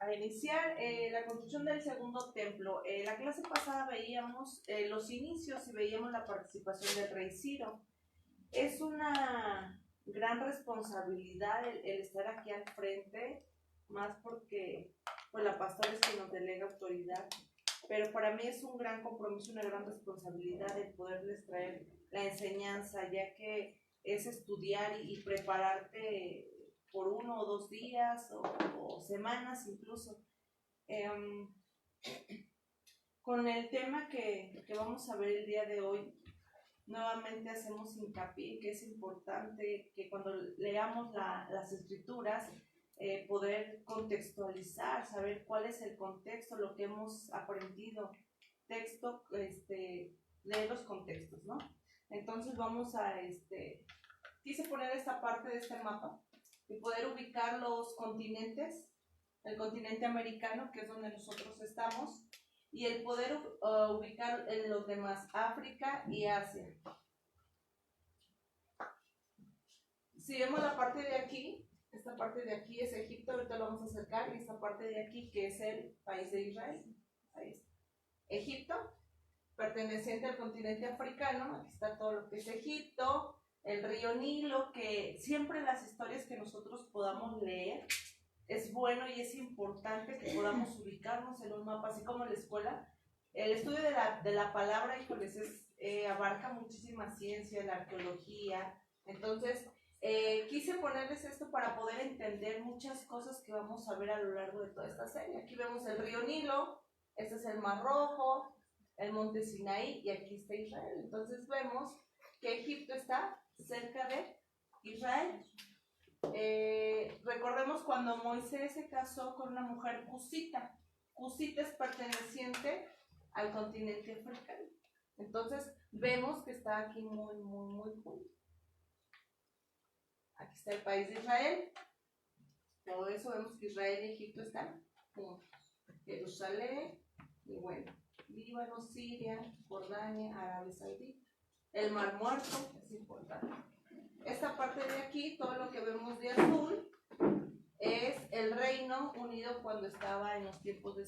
a iniciar la construcción del segundo templo. La clase pasada veíamos los inicios y veíamos la participación del rey Ciro. Es una gran responsabilidad el estar aquí al frente, más porque pues, la pastora es quien nos delega autoridad, pero para mí es un gran compromiso, una gran responsabilidad el poderles traer la enseñanza, ya que es estudiar y prepararte por 1 o 2 días o semanas incluso. Con el tema que vamos a ver el día de hoy, nuevamente hacemos hincapié que es importante que cuando leamos las escrituras, poder contextualizar, saber cuál es el contexto, lo que hemos aprendido, texto, leer los contextos, ¿no? Entonces vamos a, quise poner esta parte de este mapa y poder ubicar los continentes, el continente americano, que es donde nosotros estamos, y el poder ubicar en los demás, África y Asia. Si vemos la parte de aquí, esta parte de aquí es Egipto, ahorita lo vamos a acercar, y esta parte de aquí que es el país de Israel. Ahí está. Egipto, perteneciente al continente africano, aquí está todo lo que es Egipto, el río Nilo, que siempre las historias que nosotros podamos leer, es bueno y es importante que podamos ubicarnos en un mapa, así como en la escuela. El estudio de la palabra, híjoles, abarca muchísima ciencia, la arqueología. Entonces, quise ponerles esto para poder entender muchas cosas que vamos a ver a lo largo de toda esta serie. Aquí vemos el río Nilo, este es el Mar Rojo, el monte Sinaí, y aquí está Israel. Entonces vemos que Egipto está cerca de Israel. Recordemos cuando Moisés se casó con una mujer cusita. Cusita es perteneciente al continente africano. Entonces vemos que está aquí muy junto. Aquí está el país de Israel. Todo eso vemos que Israel y Egipto están juntos. Jerusalén y bueno, Líbano, Siria, Jordania, Arabia Saudita. El Mar Muerto es importante. Esta parte de aquí, todo lo que vemos de azul, es el Reino Unido cuando estaba en los tiempos de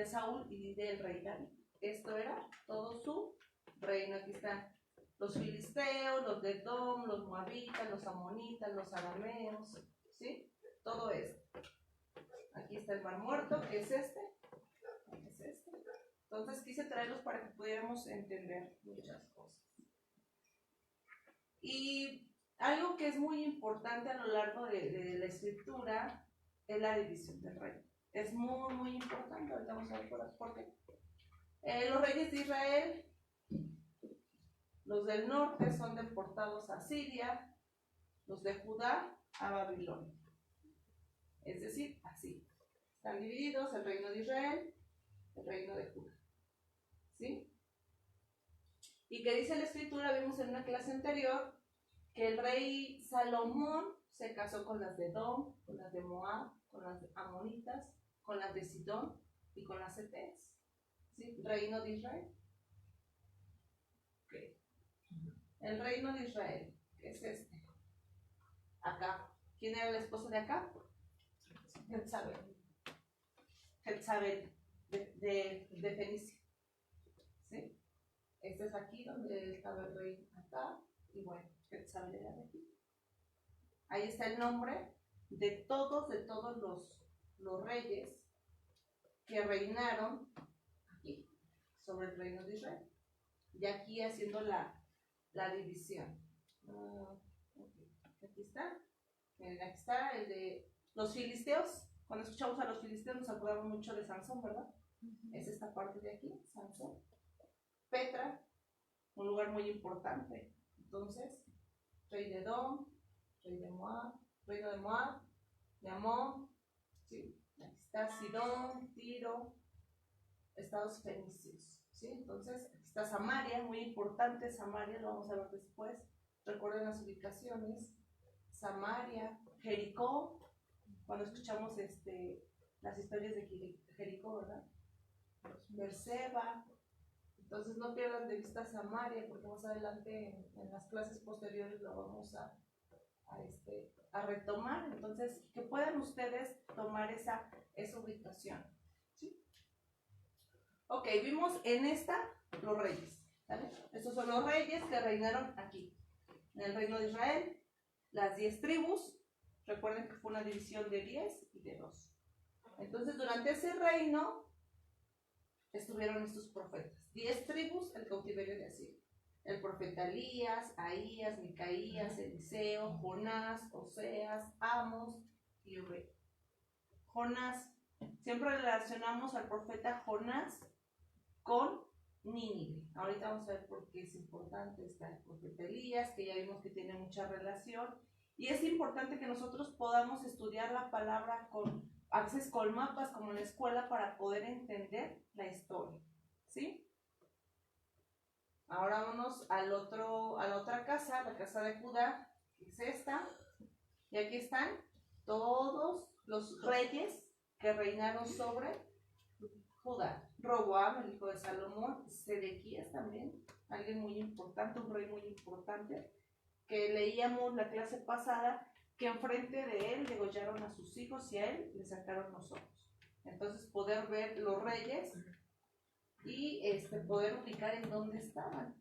Saúl y del rey David. Esto era todo su reino. Aquí están los filisteos, los de Edom, los moabitas, los amonitas, los arameos, ¿sí? Todo esto. Aquí está el Mar Muerto, que es este. Es este. Entonces quise traerlos para que pudiéramos entender muchas cosas. Y algo que es muy importante a lo largo de la escritura es la división del reino. Es muy importante. Ahorita vamos a ver por qué. Los reyes de Israel, los del norte son deportados a Siria, los de Judá a Babilonia. Es decir, así. Están divididos el reino de Israel, el reino de Judá. ¿Sí? Y que dice la escritura, vimos en una clase anterior, que el rey Salomón se casó con las de Edom, con las de Moab, con las amonitas, con las de Sidón y con las heteas. ¿Sí? Reino de Israel. Okay. El reino de Israel, ¿qué es este? Acá. ¿Quién era la esposa de acá? Jezabel de Fenicia. ¿Sí? Este es aquí donde estaba el rey acá. Y bueno, Jezabel era de aquí. Ahí está el nombre de todos los reyes que reinaron aquí sobre el reino de Israel. Y aquí haciendo la división. Okay. Aquí está. Miren, aquí está el de los filisteos. Cuando escuchamos a los filisteos nos acordamos mucho de Sansón, ¿verdad? Es esta parte de aquí, Sansón. Petra, un lugar muy importante. Entonces, rey de Edom, rey de Moab, reino de Moab, de Amón, ¿sí? Aquí está Sidón, Tiro, estados fenicios, ¿sí? Entonces, aquí está Samaria, muy importante, Samaria, lo vamos a ver después. Recuerden las ubicaciones, Samaria, Jericó, cuando escuchamos las historias de Jericó, ¿verdad? Berseba. Entonces no pierdan de vista Samaria, porque más adelante en las clases posteriores lo vamos a a retomar, entonces que puedan ustedes tomar esa ubicación. ¿Sí? Ok, vimos en esta los reyes, ¿vale? Estos son los reyes que reinaron aquí, en el reino de Israel, las 10 tribus. Recuerden que fue una división de 10 y de 2. Entonces, durante ese reino estuvieron estos profetas. 10 tribus, el cautiverio de Asiria. El profeta Elías, Ahías, Micaías, Eliseo, Jonás, Oseas, Amos y Obed. Jonás, siempre relacionamos al profeta Jonás con Nínive. Ahorita vamos a ver por qué es importante. Está el profeta Elías, que ya vimos que tiene mucha relación. Y es importante que nosotros podamos estudiar la palabra a veces con mapas, como en la escuela, para poder entender la historia. ¿Sí? Ahora vámonos a la otra casa, la casa de Judá, que es esta. Y aquí están todos los reyes que reinaron sobre Judá. Roboam, el hijo de Salomón, Sedequías también, alguien muy importante, un rey muy importante, que leíamos la clase pasada, que enfrente de él degollaron a sus hijos y a él le sacaron los ojos. Entonces poder ver los reyes y poder ubicar en dónde estaban.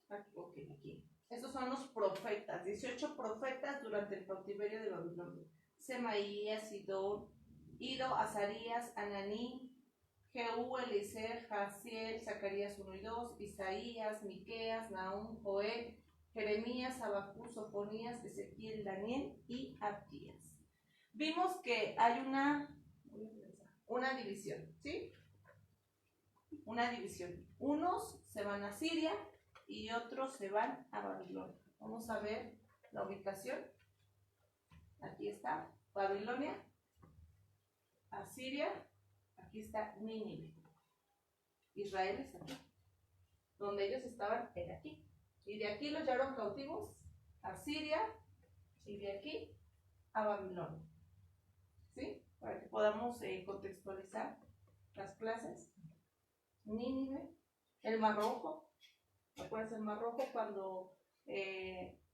Aquí. Estos son los profetas, 18 profetas durante el cautiverio de Babilonia. Semaías, Sidón, Ido, Azarías, Ananí, Jehú, Eliezer, Jaziel, Zacarías 1 y 2, Isaías, Miqueas, Nahum, Joel, Jeremías, Habacuc, Sofonías, Ezequiel, Daniel y Abdías. Vimos que hay una división, ¿sí? Una división. Unos se van a Siria y otros se van a Babilonia. Vamos a ver la ubicación. Aquí está Babilonia, Asiria, aquí está Nínive. Israel está aquí. Donde ellos estaban era aquí. Y de aquí los llevaron cautivos a Siria y de aquí a Babilonia. ¿Sí? Para que podamos contextualizar las clases. Nínive, el Mar Rojo. ¿Recuerdas el Mar Rojo? Cuando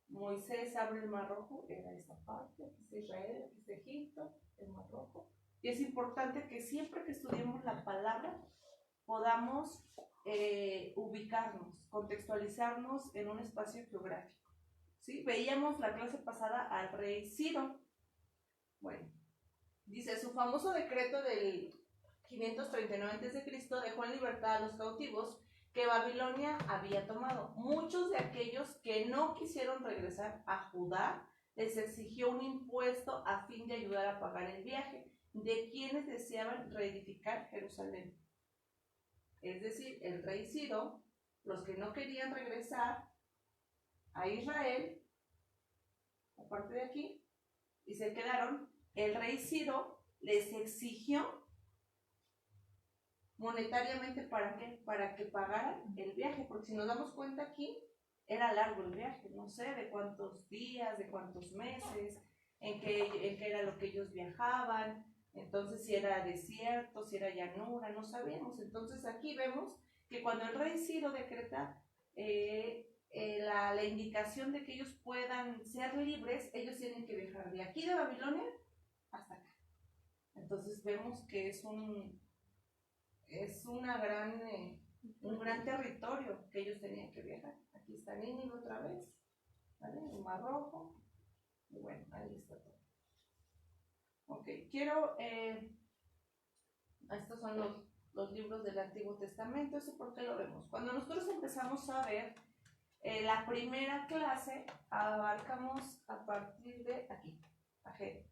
Moisés abre el Mar Rojo, era esta parte, aquí está Israel, aquí está Egipto, el Mar Rojo. Y es importante que siempre que estudiemos la palabra podamos ubicarnos, contextualizarnos en un espacio geográfico. ¿Sí? Veíamos la clase pasada al rey Ciro. Bueno, dice, su famoso decreto del 539 a.C. dejó en libertad a los cautivos que Babilonia había tomado. Muchos de aquellos que no quisieron regresar a Judá les exigió un impuesto a fin de ayudar a pagar el viaje de quienes deseaban reedificar Jerusalén. Es decir, el rey Ciro, los que no querían regresar a Israel, aparte de aquí, y se quedaron, el rey Ciro les exigió monetariamente, ¿para qué? Para que pagaran el viaje, porque si nos damos cuenta aquí, era largo el viaje, no sé de cuántos días, de cuántos meses, en qué era lo que ellos viajaban, entonces si era desierto, si era llanura, no sabíamos. Entonces aquí vemos que cuando el rey Ciro decreta la indicación de que ellos puedan ser libres, ellos tienen que viajar de aquí de Babilonia hasta acá. Entonces vemos que es un gran territorio que ellos tenían que viajar. Aquí está Nínive otra vez, ¿vale? El Mar Rojo. Y bueno, ahí está todo. Ok, estos son los libros del Antiguo Testamento. ¿Eso por qué lo vemos? Cuando nosotros empezamos a ver la primera clase, abarcamos a partir de aquí, Ageo,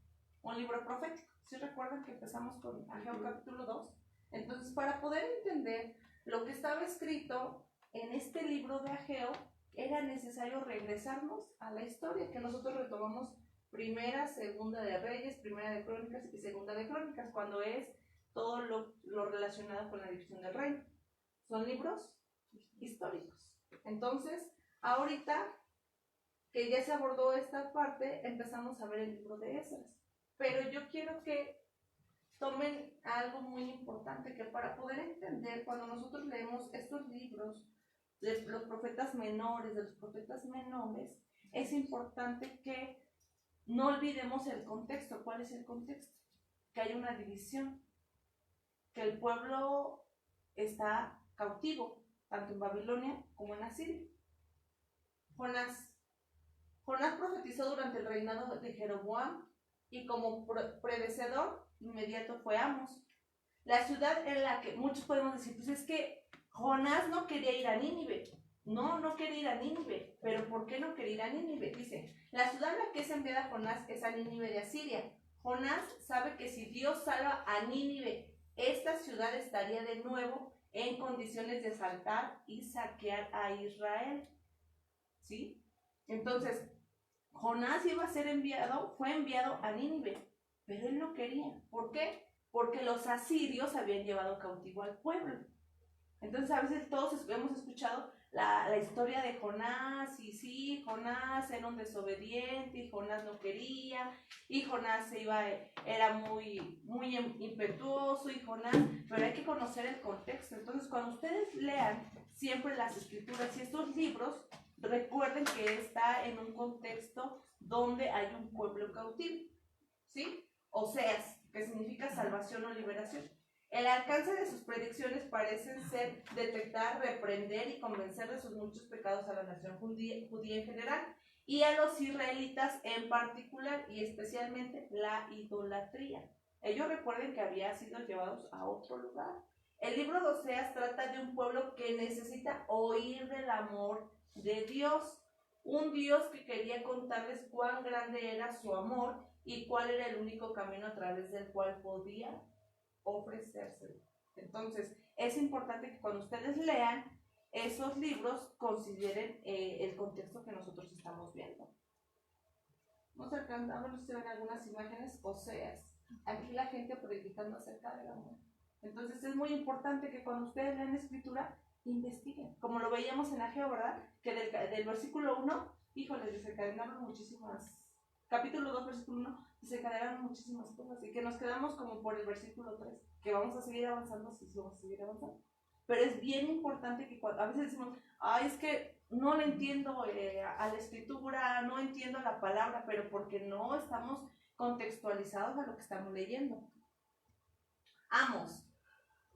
un libro profético. ¿Sí recuerdan que empezamos con Ageo capítulo 2? Entonces, para poder entender lo que estaba escrito en este libro de Ageo, era necesario regresarnos a la historia que nosotros retomamos primera, segunda de Reyes, primera de Crónicas y segunda de Crónicas, cuando es todo lo relacionado con la división del reino. Son libros históricos. Entonces, ahorita que ya se abordó esta parte, empezamos a ver el libro de Esdras. Pero yo quiero que tomen algo muy importante, que para poder entender, cuando nosotros leemos estos libros de los profetas menores, es importante que no olvidemos el contexto. ¿Cuál es el contexto? Que hay una división, que el pueblo está cautivo, tanto en Babilonia como en Asiria. Jonás profetizó durante el reinado de Jeroboam y como predecesor inmediato fue Amos. La ciudad en la que muchos podemos decir, pues es que Jonás no quería ir a Nínive. No quería ir a Nínive. ¿Pero por qué no quería ir a Nínive? Dice, la ciudad en la que es enviada Jonás es a Nínive de Asiria. Jonás sabe que si Dios salva a Nínive, esta ciudad estaría de nuevo en condiciones de asaltar y saquear a Israel. ¿Sí? Entonces, Jonás iba a ser fue enviado a Nínive, pero él no quería. ¿Por qué? Porque los asirios habían llevado cautivo al pueblo. Entonces, a veces todos hemos escuchado la historia de Jonás, y sí, Jonás era un desobediente, y Jonás no quería, y Jonás era muy impetuoso, y Jonás, pero hay que conocer el contexto. Entonces, cuando ustedes lean siempre las escrituras y estos libros, recuerden que está en un contexto donde hay un pueblo cautivo, ¿sí? Oseas, que significa salvación o liberación. El alcance de sus predicciones parecen ser detectar, reprender y convencer de sus muchos pecados a la nación judía en general y a los israelitas en particular, y especialmente la idolatría. Ellos recuerden que habían sido llevados a otro lugar. El libro de Oseas trata de un pueblo que necesita oír del amor de Dios, un Dios que quería contarles cuán grande era su amor y cuál era el único camino a través del cual podía ofrecérselo. Entonces, es importante que cuando ustedes lean esos libros consideren el contexto que nosotros estamos viendo. Vamos a ver si ven algunas imágenes. Oseas, aquí la gente predicando acerca del amor. Entonces, es muy importante que cuando ustedes lean escritura, investiguen, como lo veíamos en Ageo, ¿verdad? Que del versículo 1, híjole, desencadenaron muchísimas, capítulo 2, versículo 1, desencadenaron muchísimas cosas, y que nos quedamos como por el versículo 3, que vamos a seguir avanzando, sí, vamos a seguir avanzando. Pero es bien importante que a veces decimos, ay, es que no le entiendo a la escritura, no entiendo la palabra, pero porque no estamos contextualizados a lo que estamos leyendo. Amos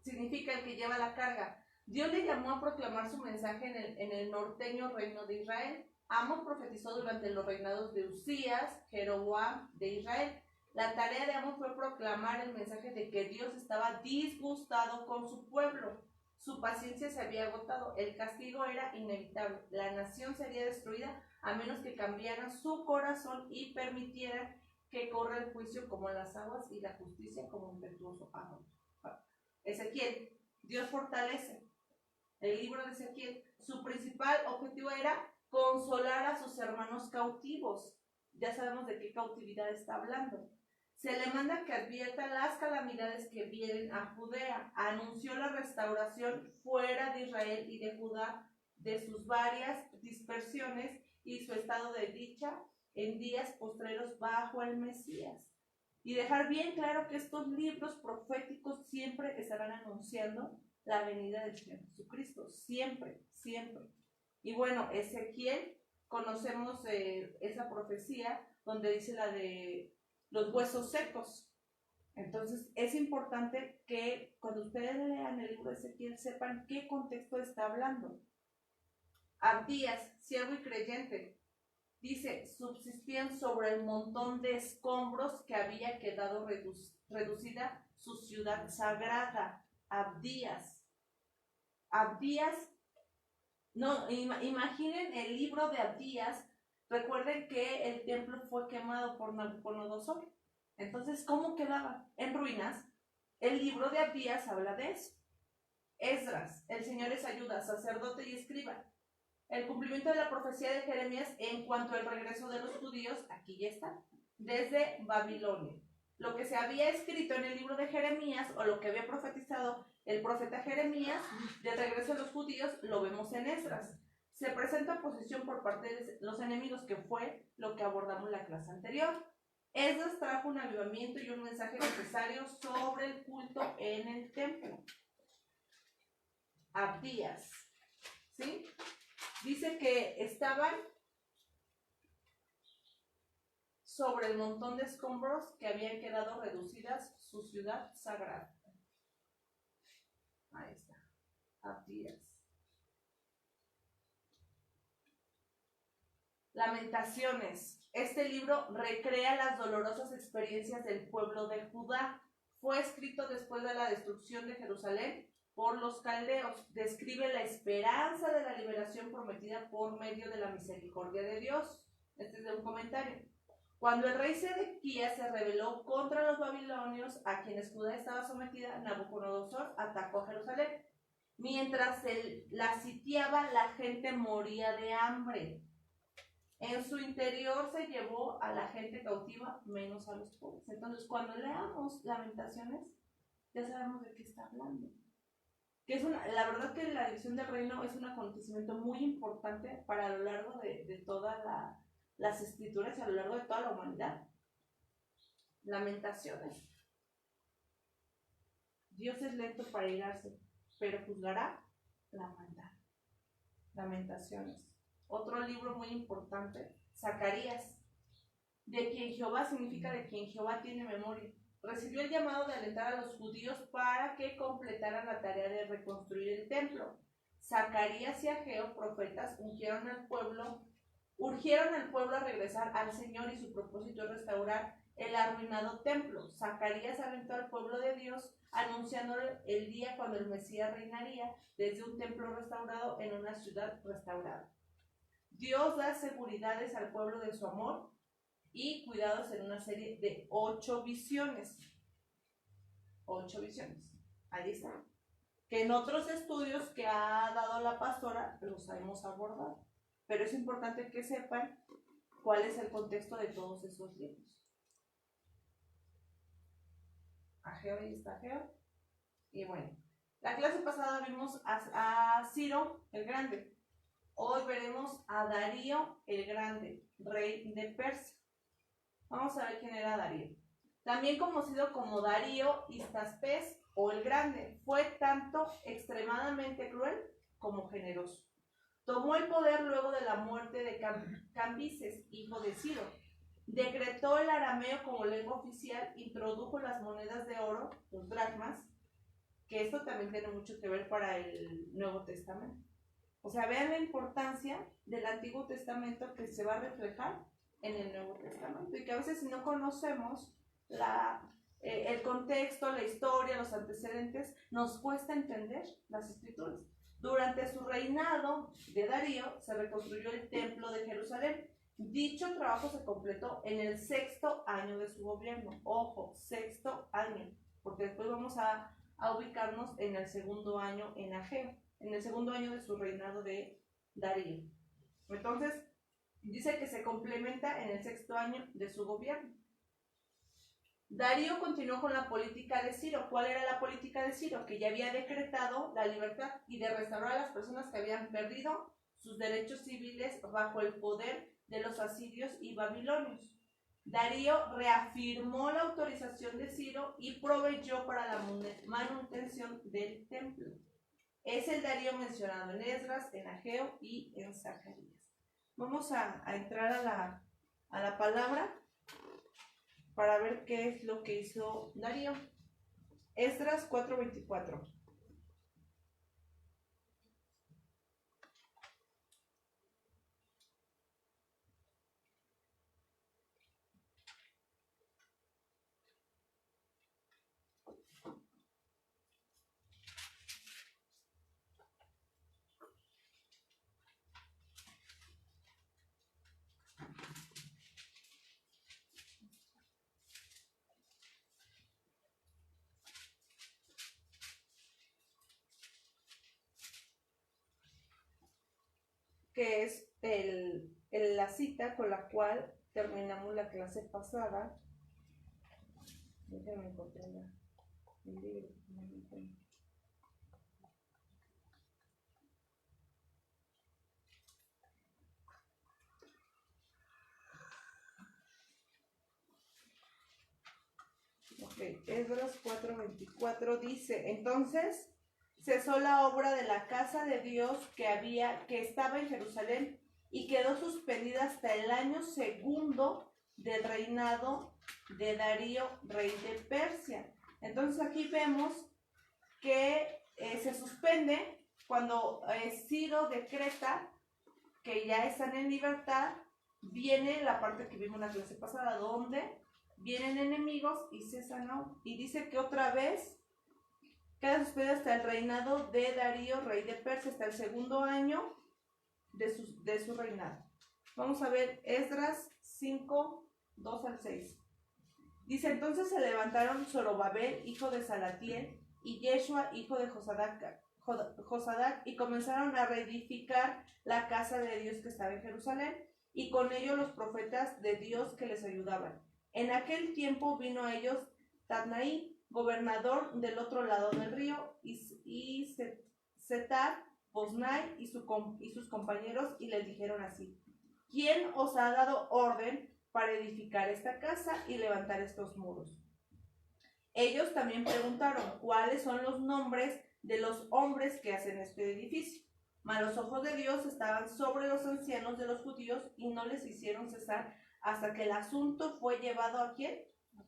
significa el que lleva la carga. Dios le llamó a proclamar su mensaje en el norteño reino de Israel. Amos profetizó durante los reinados de Usías, Jeroboam de Israel. La tarea de Amos fue proclamar el mensaje de que Dios estaba disgustado con su pueblo. Su paciencia se había agotado, el castigo era inevitable. La nación sería destruida a menos que cambiaran su corazón y permitieran que corra el juicio como las aguas y la justicia como un impetuoso arroyo. Ezequiel, Dios fortalece. El libro de Ezequiel, su principal objetivo era consolar a sus hermanos cautivos. Ya sabemos de qué cautividad está hablando. Se le manda que advierta las calamidades que vienen a Judea. Anunció la restauración fuera de Israel y de Judá de sus varias dispersiones y su estado de dicha en días postreros bajo el Mesías. Y dejar bien claro que estos libros proféticos siempre estarán anunciando la venida del Señor Jesucristo. Siempre, siempre. Y bueno, Ezequiel, conocemos esa profecía donde dice la de los huesos secos. Entonces, es importante que cuando ustedes lean el libro de Ezequiel sepan qué contexto está hablando. Abdías, siervo y creyente, dice, subsistían sobre el montón de escombros que había quedado reducida su ciudad sagrada. Abdías, no, imaginen el libro de Abdías. Recuerden que el templo fue quemado por Nabucodonosor. Entonces, ¿cómo quedaba? En ruinas. El libro de Abdías habla de eso. Esdras, el Señor es ayuda, sacerdote y escriba. El cumplimiento de la profecía de Jeremías en cuanto al regreso de los judíos, aquí ya está, desde Babilonia. Lo que se había escrito en el libro de Jeremías, o lo que había profetizado el profeta Jeremías, del regreso de los judíos, lo vemos en Esdras. Se presenta oposición por parte de los enemigos, que fue lo que abordamos en la clase anterior. Esdras trajo un avivamiento y un mensaje necesario sobre el culto en el templo. Abdías, ¿sí? Dice que estaban sobre el montón de escombros que habían quedado reducidas su ciudad sagrada. Ahí está. Abdías. Lamentaciones. Este libro recrea las dolorosas experiencias del pueblo de Judá. Fue escrito después de la destrucción de Jerusalén por los caldeos. Describe la esperanza de la liberación prometida por medio de la misericordia de Dios. Este es de un comentario. Cuando el rey Sedequías se rebeló contra los babilonios, a quienes Judá estaba sometida, Nabucodonosor atacó a Jerusalén. Mientras él la sitiaba, la gente moría de hambre. En su interior se llevó a la gente cautiva, menos a los pobres. Entonces, cuando leamos Lamentaciones, ya sabemos de qué está hablando. Que es la verdad que la división del reino es un acontecimiento muy importante para lo largo de todas las escrituras y a lo largo de toda la humanidad. Lamentaciones. Dios es lento para irarse, pero juzgará la maldad. Lamentaciones. Otro libro muy importante, Zacarías. De quien Jehová significa de quien Jehová tiene memoria. Recibió el llamado de alentar a los judíos para que completaran la tarea de reconstruir el templo. Zacarías y Ageo, profetas, urgieron al pueblo a regresar al Señor, y su propósito es restaurar el arruinado templo. Zacarías alentó al pueblo de Dios anunciando el día cuando el Mesías reinaría desde un templo restaurado en una ciudad restaurada. Dios da seguridades al pueblo de su amor y cuidados en una serie de 8 visiones. 8 visiones. Ahí está. Que en otros estudios que ha dado la pastora los hemos abordado. Pero es importante que sepan cuál es el contexto de todos esos libros. Ageo, ahí está Ageo. Y bueno, la clase pasada vimos a Ciro el Grande. Hoy veremos a Darío el Grande, rey de Persia. Vamos a ver quién era Darío. También conocido como Darío Histaspes o el Grande, fue tanto extremadamente cruel como generoso. Tomó el poder luego de la muerte de Cambises, hijo de Ciro. Decretó el arameo como lengua oficial, introdujo las monedas de oro, los dracmas, que esto también tiene mucho que ver para el Nuevo Testamento. O sea, vean la importancia del Antiguo Testamento que se va a reflejar en el Nuevo Testamento, y que a veces si no conocemos el contexto, la historia, los antecedentes, nos cuesta entender las escrituras. Durante su reinado de Darío se reconstruyó el templo de Jerusalén. Dicho trabajo se completó en el 6º año de su gobierno. Ojo, 6º año, porque después vamos a ubicarnos en el 2.º año en Ageo, en el 2.º año de su reinado de Darío. Entonces, dice que se complementa en el 6º año de su gobierno. Darío continuó con la política de Ciro. ¿Cuál era la política de Ciro? Que ya había decretado la libertad y de restaurar a las personas que habían perdido sus derechos civiles bajo el poder de los asirios y babilonios. Darío reafirmó la autorización de Ciro y proveyó para la manutención del templo. Es el Darío mencionado en Esdras, en Ageo y en Zacarías. Vamos a entrar a la palabra para ver qué es lo que hizo Darío. Esdras 4:24. Que es la cita con la cual terminamos la clase pasada. Déjenme encontrar el libro. Ok, Esdras 4:24 dice: entonces cesó la obra de la casa de Dios que estaba en Jerusalén, y quedó suspendida hasta el año 2 del reinado de Darío, rey de Persia. Entonces aquí vemos que se suspende cuando Ciro decreta que ya están en libertad. Viene la parte que vimos en la clase pasada, donde vienen enemigos y cesan, ¿no? Y dice que otra vez queda suspendido hasta el reinado de Darío, rey de Persia, hasta el segundo año de su reinado. Vamos a ver Esdras 5, 2 al 6. Dice, entonces se levantaron Zorobabel, hijo de Salatiel, y Yeshua, hijo de Josadac, y comenzaron a reedificar la casa de Dios que estaba en Jerusalén, y con ellos los profetas de Dios que les ayudaban. En aquel tiempo vino a ellos Tatnaí, gobernador del otro lado del río, y Setar, Boznai y sus compañeros, y les dijeron así: ¿quién os ha dado orden para edificar esta casa y levantar estos muros? Ellos también preguntaron cuáles son los nombres de los hombres que hacen este edificio. Mas los ojos de Dios estaban sobre los ancianos de los judíos y no les hicieron cesar hasta que el asunto fue llevado ¿a quién?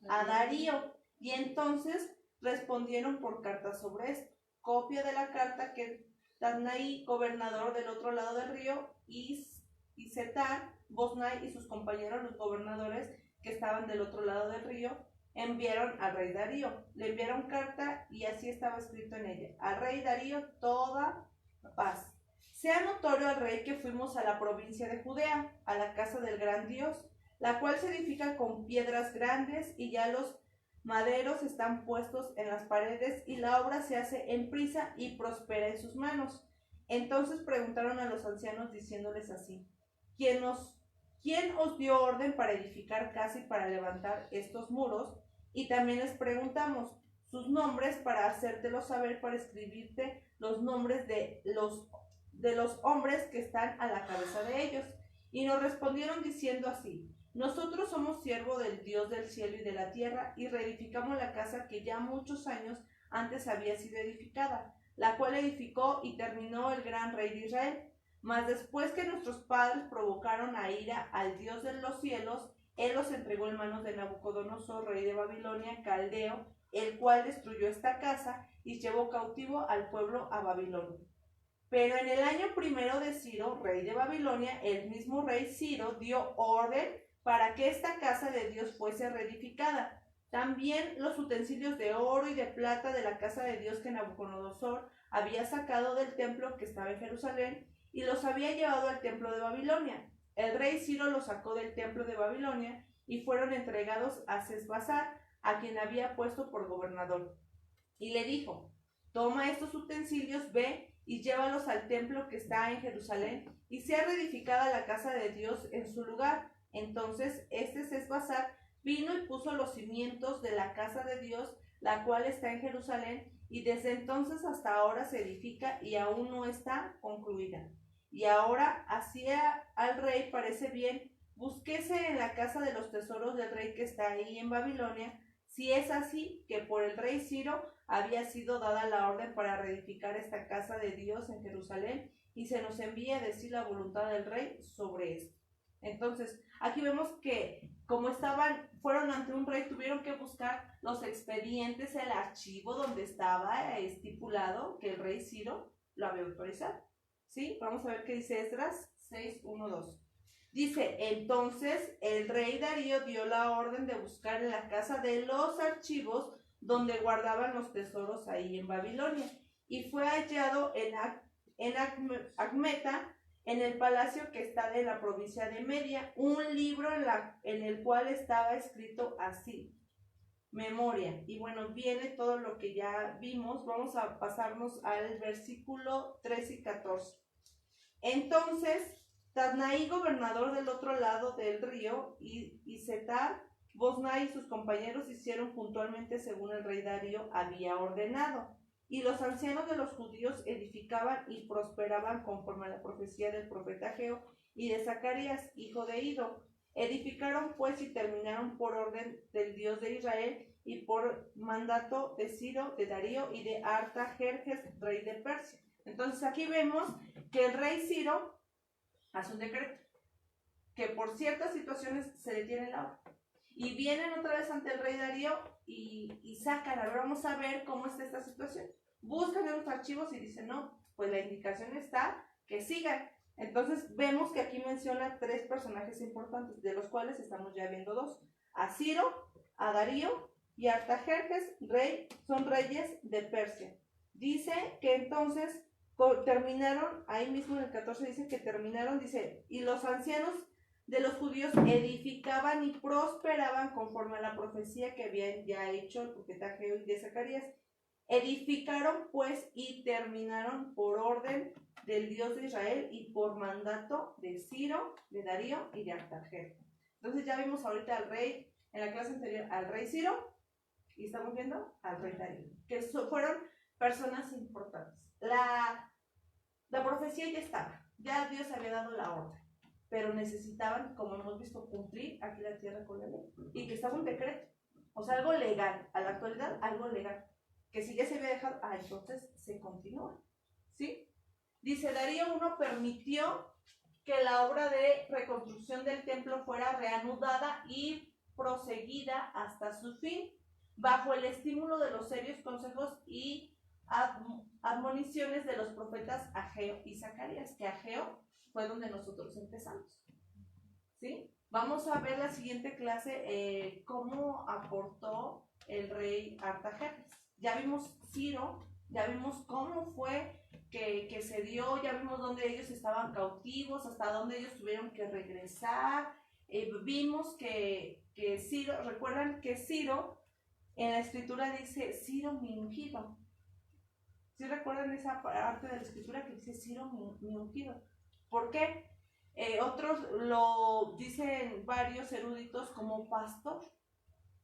A Darío. Y entonces respondieron por carta sobre esto. Copia de la carta que Tatnaí, gobernador del otro lado del río, y Setar, Boznai y sus compañeros, los gobernadores que estaban del otro lado del río, enviaron al rey Darío. Le enviaron carta y así estaba escrito en ella: al rey Darío toda paz. Sea notorio al rey que fuimos a la provincia de Judea, a la casa del gran Dios, la cual se edifica con piedras grandes, y ya los maderos están puestos en las paredes, y la obra se hace en prisa y prospera en sus manos. Entonces preguntaron a los ancianos diciéndoles así: ¿quién os dio orden para edificar casa y para levantar estos muros? Y también les preguntamos sus nombres para hacértelos saber, para escribirte los nombres de los hombres que están a la cabeza de ellos. Y nos respondieron diciendo así: nosotros somos siervos del Dios del cielo y de la tierra, y reedificamos la casa que ya muchos años antes había sido edificada, la cual edificó y terminó el gran rey de Israel. Mas después que nuestros padres provocaron a ira al Dios de los cielos, él los entregó en manos de Nabucodonosor, rey de Babilonia, caldeo, el cual destruyó esta casa y llevó cautivo al pueblo a Babilonia. Pero en el año primero de Ciro, rey de Babilonia, el mismo rey Ciro dio orden para que esta casa de Dios fuese reedificada. También los utensilios de oro y de plata de la casa de Dios que Nabucodonosor había sacado del templo que estaba en Jerusalén, y los había llevado al templo de Babilonia. El rey Ciro los sacó del templo de Babilonia y fueron entregados a Sesbazar, a quien había puesto por gobernador. Y le dijo: toma estos utensilios, ve y llévalos al templo que está en Jerusalén, y sea reedificada la casa de Dios en su lugar. Entonces Sesbazar vino y puso los cimientos de la casa de Dios, la cual está en Jerusalén, y desde entonces hasta ahora se edifica y aún no está concluida. Y ahora, así al rey parece bien, búsquese en la casa de los tesoros del rey que está ahí en Babilonia, si es así que por el rey Ciro había sido dada la orden para reedificar esta casa de Dios en Jerusalén, y se nos envía a decir la voluntad del rey sobre esto. Entonces, aquí vemos que como fueron ante un rey, tuvieron que buscar los expedientes, el archivo donde estaba estipulado que el rey Ciro lo había autorizado. ¿Sí? Vamos a ver qué dice Esdras 6:1-2. Dice: entonces el rey Darío dio la orden de buscar en la casa de los archivos donde guardaban los tesoros ahí en Babilonia, y fue hallado en Acmeta, en el palacio que está en la provincia de Media, un libro en el cual estaba escrito así: memoria. Y bueno, viene todo lo que ya vimos. Vamos a pasarnos al versículo 13 y 14. Entonces Tatnaí, gobernador del otro lado del río, y Setar, Boznai y sus compañeros hicieron puntualmente según el rey Darío había ordenado. Y los ancianos de los judíos edificaban y prosperaban conforme a la profecía del profeta Ageo y de Zacarías, hijo de Ido. Edificaron pues y terminaron por orden del Dios de Israel y por mandato de Ciro, de Darío y de Artajerjes, rey de Persia. Entonces aquí vemos que el rey Ciro hace un decreto que por ciertas situaciones se detiene la obra. Y vienen otra vez ante el rey Darío y sacan, a ver, vamos a ver cómo está esta situación. Buscan en los archivos y dicen, no, pues la indicación está que sigan. Entonces vemos que aquí menciona 3 personajes importantes, de los cuales estamos ya viendo 2. A Ciro, a Darío y a Artajerjes, son reyes de Persia. Dice que entonces terminaron, ahí mismo en el 14 dice que terminaron, dice, y los ancianos de los judíos edificaban y prosperaban conforme a la profecía que habían ya hecho el profeta Ageo y de Zacarías. Edificaron pues y terminaron por orden del Dios de Israel y por mandato de Ciro, de Darío y de Artajerjes. Entonces ya vimos ahorita al rey, en la clase anterior, al rey Ciro, y estamos viendo al rey Darío, que fueron personas importantes. La profecía ya estaba, ya Dios había dado la orden, pero necesitaban, como hemos visto, cumplir aquí la tierra con la ley, y que estaba un decreto, o sea, algo legal, a la actualidad, algo legal, que si ya se había dejado, entonces se continúa, ¿sí? Dice, Darío I permitió que la obra de reconstrucción del templo fuera reanudada y proseguida hasta su fin, bajo el estímulo de los serios consejos y admoniciones de los profetas Ageo y Zacarías, que Ageo fue donde nosotros empezamos, ¿sí? Vamos a ver la siguiente clase, cómo aportó el rey Artajerjes. Ya vimos Ciro, ya vimos cómo fue que se dio, ya vimos dónde ellos estaban cautivos, hasta dónde ellos tuvieron que regresar. Vimos que Ciro, recuerdan que Ciro en la escritura dice Ciro mi ungido. ¿Sí recuerdan esa parte de la escritura que dice Ciro mi ungido? ¿Por qué? Otros lo dicen varios eruditos como pastor.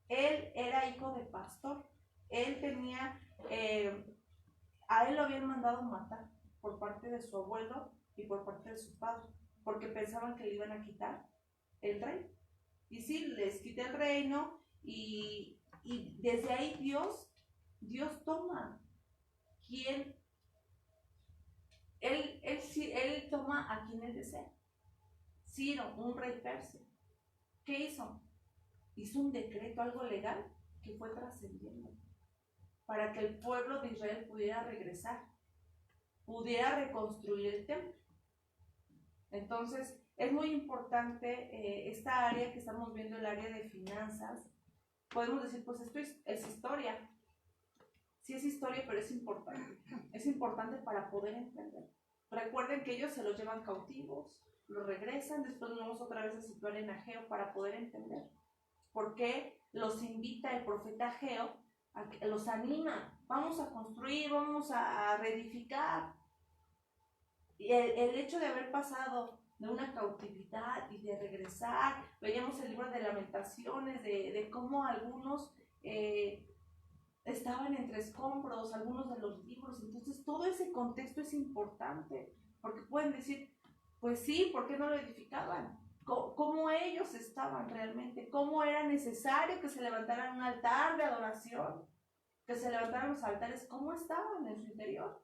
Él era hijo de pastor. Él tenía, a él lo habían mandado matar por parte de su abuelo y por parte de su padre, porque pensaban que le iban a quitar el reino. Y sí, les quita el reino y desde ahí Dios toma quien, él toma a quien él desea. Ciro, un rey persa, ¿qué hizo? Hizo un decreto, algo legal, que fue trascendiendo, para que el pueblo de Israel pudiera regresar, pudiera reconstruir el templo. Entonces, es muy importante esta área que estamos viendo, el área de finanzas. Podemos decir, pues esto es historia. Sí es historia, pero es importante. Es importante para poder entender. Recuerden que ellos se los llevan cautivos, los regresan, después nos vamos otra vez a situar en Ageo para poder entender. Porque los invita el profeta Ageo, los anima, vamos a construir, vamos a reedificar. Y el hecho de haber pasado de una cautividad y de regresar, veíamos el libro de Lamentaciones, de cómo algunos estaban entre escombros, algunos de los libros. Entonces todo ese contexto es importante, porque pueden decir, pues sí, ¿por qué no lo edificaban? ¿Cómo ellos estaban realmente? ¿Cómo era necesario que se levantaran un altar de adoración? Que se levantaran los altares, ¿cómo estaban en su interior?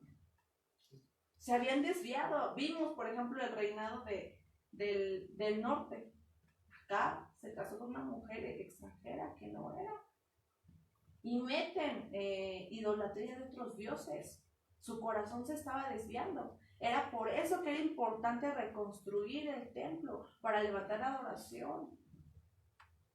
Se habían desviado. Vimos, por ejemplo, el reinado del norte. Acá se casó con una mujer extranjera que no era. Y meten idolatría de otros dioses. Su corazón se estaba desviando. Era por eso que era importante reconstruir el templo, para levantar adoración.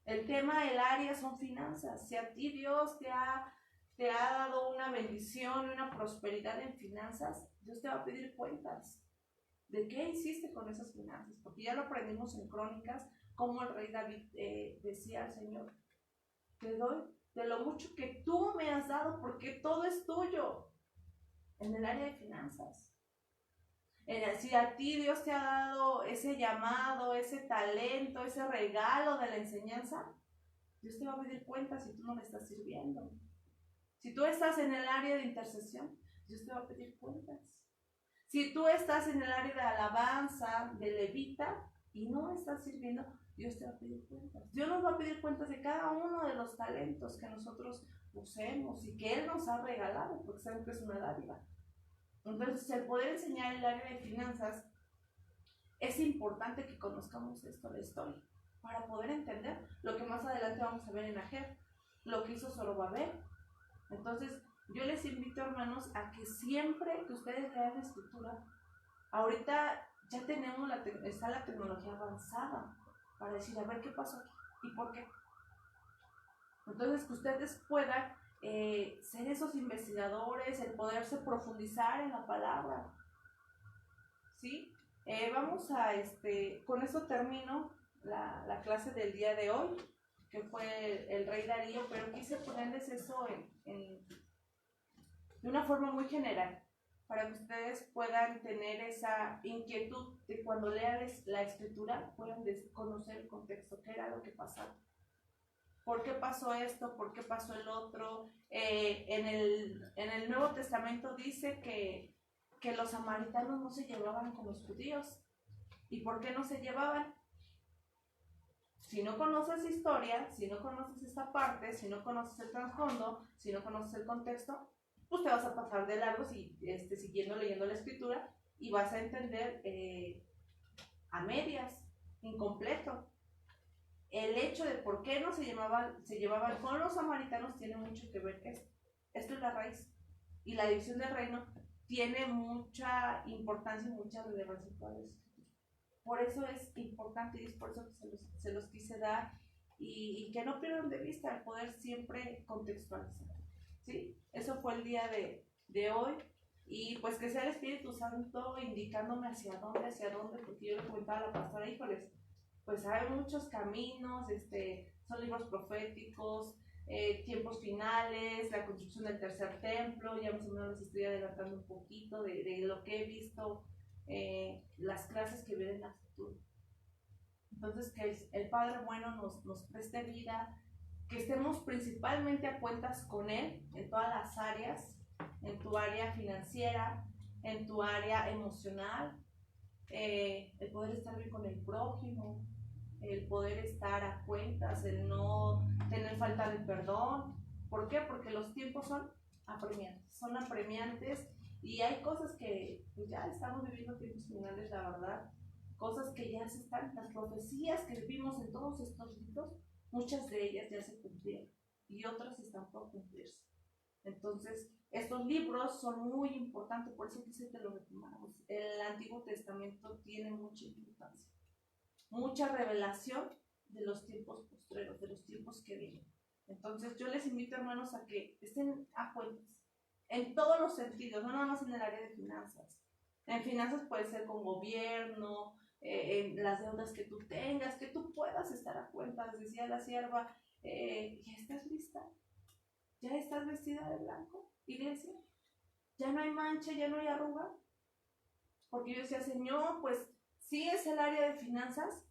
El tema del área son finanzas. Si a ti Dios te ha dado una bendición, una prosperidad en finanzas, Dios te va a pedir cuentas de qué hiciste con esas finanzas, porque ya lo aprendimos en Crónicas, como el rey David decía al Señor, te doy de lo mucho que tú me has dado, porque todo es tuyo, en el área de finanzas. Si a ti Dios te ha dado ese llamado, ese talento, ese regalo de la enseñanza, Dios te va a pedir cuentas si tú no le estás sirviendo. Si tú estás en el área de intercesión, Dios te va a pedir cuentas. Si tú estás en el área de alabanza, de levita, y no estás sirviendo, Dios te va a pedir cuentas. Dios nos va a pedir cuentas de cada uno de los talentos que nosotros poseemos y que Él nos ha regalado, porque saben que es una dádiva. Entonces, el poder enseñar el área de finanzas es importante que conozcamos esto, la historia, para poder entender lo que más adelante vamos a ver en Ajer, lo que hizo Zorobabel. Entonces, yo les invito, hermanos, a que siempre que ustedes lean la escritura, ahorita ya tenemos está la tecnología avanzada para decir, a ver qué pasó aquí y por qué. Entonces, que ustedes puedan ser esos investigadores, el poderse profundizar en la palabra, ¿sí? Vamos a, con eso termino la clase del día de hoy, que fue el rey Darío, pero quise ponerles eso de una forma muy general, para que ustedes puedan tener esa inquietud de cuando lean la escritura, puedan conocer el contexto, qué era lo que pasaba. ¿Por qué pasó esto? ¿Por qué pasó el otro? En el Nuevo Testamento dice que los samaritanos no se llevaban con los judíos. ¿Y por qué no se llevaban? Si no conoces historia, si no conoces esta parte, si no conoces el trasfondo, si no conoces el contexto, pues te vas a pasar de largo siguiendo leyendo la escritura y vas a entender a medias, incompleto. El hecho de por qué no se llevaban con los samaritanos tiene mucho que ver esto. Esto es la raíz. Y la división del reino tiene mucha importancia y mucha relevancia para eso. Por eso es importante y es por eso que se los quise dar y que no pierdan de vista el poder siempre contextualizar. ¿Sí? Eso fue el día de hoy. Y pues que sea el Espíritu Santo indicándome hacia dónde, porque yo le comentaba a la pastora, híjoles, pues hay muchos caminos, son libros proféticos, tiempos finales, la construcción del tercer templo, ya más o menos les estoy adelantando un poquito de lo que he visto, las clases que vienen a futuro. Entonces, que el Padre bueno nos preste vida, que estemos principalmente a cuentas con Él en todas las áreas, en tu área financiera, en tu área emocional, el poder estar bien con el prójimo, el poder estar a cuentas, el no tener falta de perdón. ¿Por qué? Porque los tiempos son apremiantes y hay cosas que pues ya estamos viviendo tiempos finales, la verdad, cosas que ya se están, las profecías que vimos en todos estos libros, muchas de ellas ya se cumplieron y otras están por cumplirse. Entonces, estos libros son muy importantes, por eso quise que lo retomáramos. El Antiguo Testamento tiene mucha importancia, mucha revelación de los tiempos postreros, de los tiempos que vienen. Entonces, yo les invito, hermanos, a que estén a cuentas, en todos los sentidos, no nada más en el área de finanzas. En finanzas puede ser con gobierno, en las deudas que tú tengas, que tú puedas estar a cuentas. Decía la sierva, ¿ya estás lista? ¿Ya estás vestida de blanco, iglesia? ¿Ya no hay mancha, ya no hay arruga? Porque yo decía, Señor, pues sí es el área de finanzas,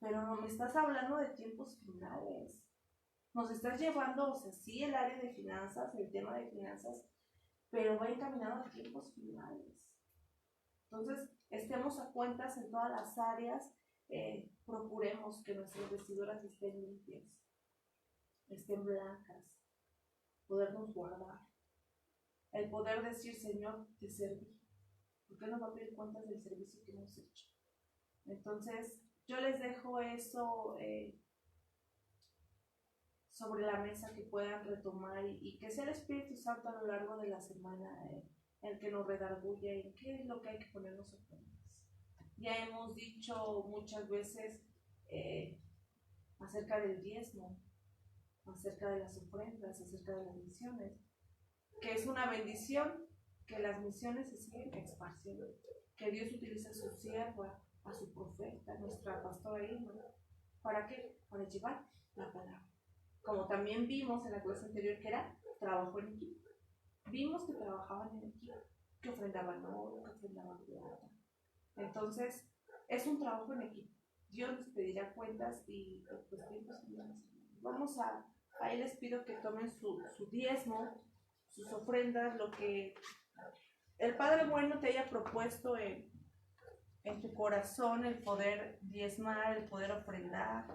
pero no me estás hablando de tiempos finales. Nos estás llevando, o sea, sí el área de finanzas, el tema de finanzas, pero va encaminado a tiempos finales. Entonces, estemos a cuentas en todas las áreas, procuremos que nuestras vestiduras estén limpias, estén blancas, podernos guardar, el poder decir, Señor, te serví, ¿por qué no va a pedir cuentas del servicio que hemos hecho? Entonces, yo les dejo eso sobre la mesa, que puedan retomar y que sea el Espíritu Santo a lo largo de la semana el que nos redarguya en qué es lo que hay que ponernos a cuentas. Ya hemos dicho muchas veces acerca del diezmo, acerca de las ofrendas, acerca de las misiones, que es una bendición que las misiones se siguen esparciendo, que Dios utiliza a su sierva, a su profeta, nuestra pastora Irma. ¿Para qué? Para llevar la palabra. Como también vimos en la clase anterior que era trabajo en equipo. Vimos que trabajaban en equipo, que ofrendaban oro, que ofrendaban plata. Entonces, es un trabajo en equipo. Dios les pedirá cuentas y pues tiempos finales. Vamos ahí les pido que tomen su diezmo, sus ofrendas, lo que el Padre bueno te haya propuesto en tu corazón, el poder diezmar, el poder ofrendar,